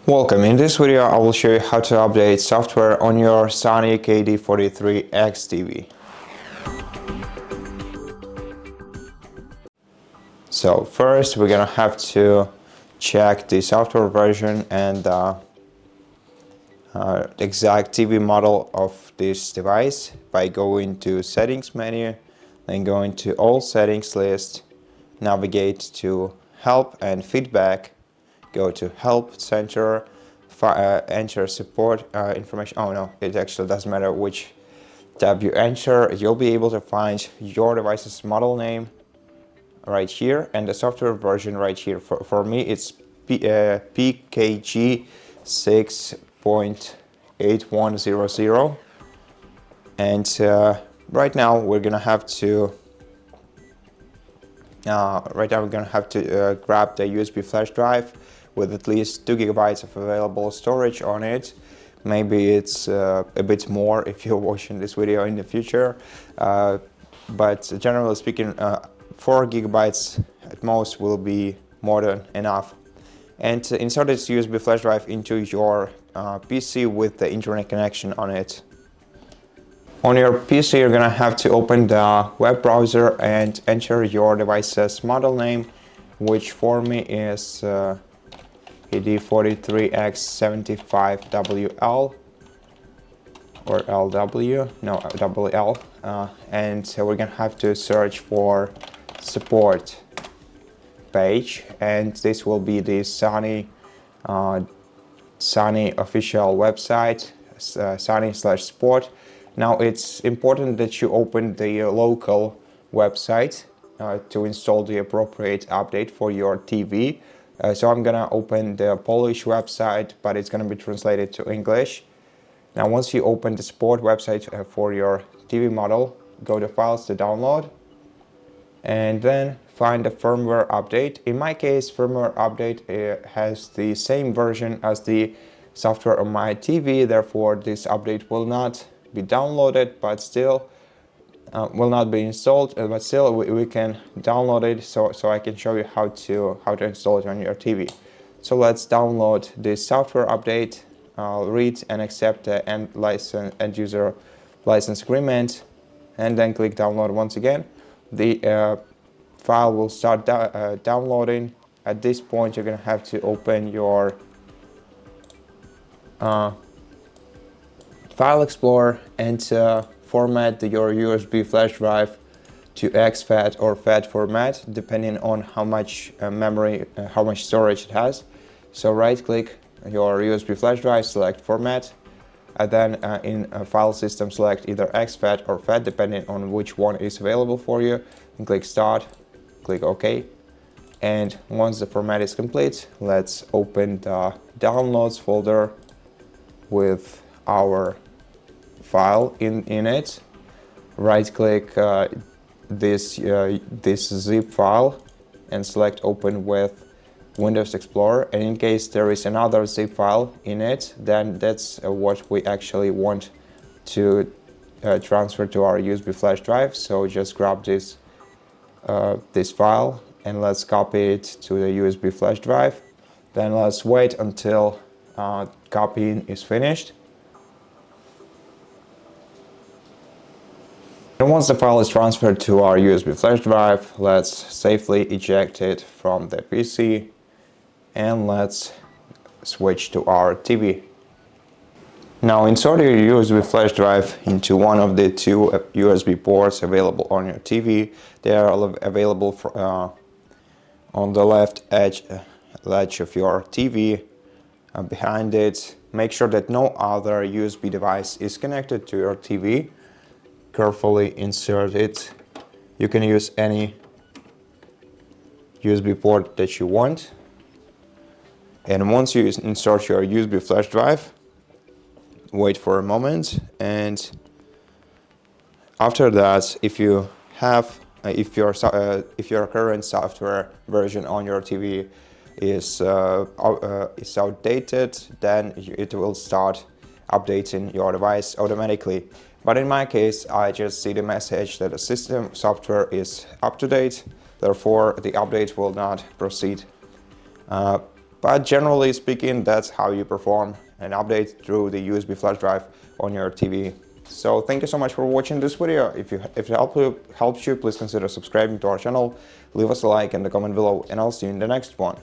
Welcome. In this video, I will show you how to update software on your SONY KD-43X TV. So first, we're gonna have to check the software version and the exact TV model of this device by going to Settings menu, then going to All Settings list, navigate to Help and Feedback, go to Help Center, enter support information. Oh no, it actually doesn't matter which tab you enter. You'll be able to find your device's model name right here and the software version right here. For me, it's PKG 6.8100, and right now we're gonna have to grab the USB flash drive with at least 2 GB of available storage on it. Maybe it's a bit more if you're watching this video in the future, but generally speaking, 4 GB at most will be more than enough. And insert this USB flash drive into your PC with the internet connection on it. On your PC, you're gonna have to open the web browser and enter your device's model name, which for me is KD-43X75WL or LW, no, WL, and so we're gonna have to search for support page, and this will be the Sony official website, Sony/support. Now it's important that you open the local website to install the appropriate update for your TV. So I'm gonna open the Polish website, but it's gonna be translated to English. Now once you open the support website for your TV model, go to Files to download, and then find the firmware update. In my case, firmware update has the same version as the software on my TV, therefore this update will not be downloaded, but still will not be installed, but still we can download it, so I can show you how to install it on your TV. So let's download this software update, read and accept the end user license agreement, and then click download once again. The file will start downloading. At this point, you're gonna have to open your File Explorer and format your USB flash drive to exFAT or FAT format, depending on how much memory, how much storage it has. So right-click your USB flash drive, select Format, and then in File System select either exFAT or FAT, depending on which one is available for you, and click Start, click OK. And once the format is complete, let's open the Downloads folder with our file in it. Right-click this zip file and select Open with Windows Explorer. And in case there is another zip file in it, then that's what we actually want to transfer to our USB flash drive. So just grab this file and let's copy it to the USB flash drive. Then let's wait until copying is finished. And once the file is transferred to our USB flash drive, let's safely eject it from the PC and let's switch to our TV. Now insert your USB flash drive into one of the 2 USB ports available on your TV. They are available on the left edge of your TV. Behind it, make sure that no other USB device is connected to your TV. Carefully insert it. You can use any USB port that you want. And once you insert your USB flash drive, wait for a moment, and after that, if your current software version on your TV is outdated, then it will start updating your device automatically. But in my case, I just see the message that the system software is up to date, therefore the update will not proceed. But generally speaking, that's how you perform an update through the USB flash drive on your TV. So thank you so much for watching this video. If it helps you, please consider subscribing to our channel, leave us a like and a comment below, and I'll see you in the next one.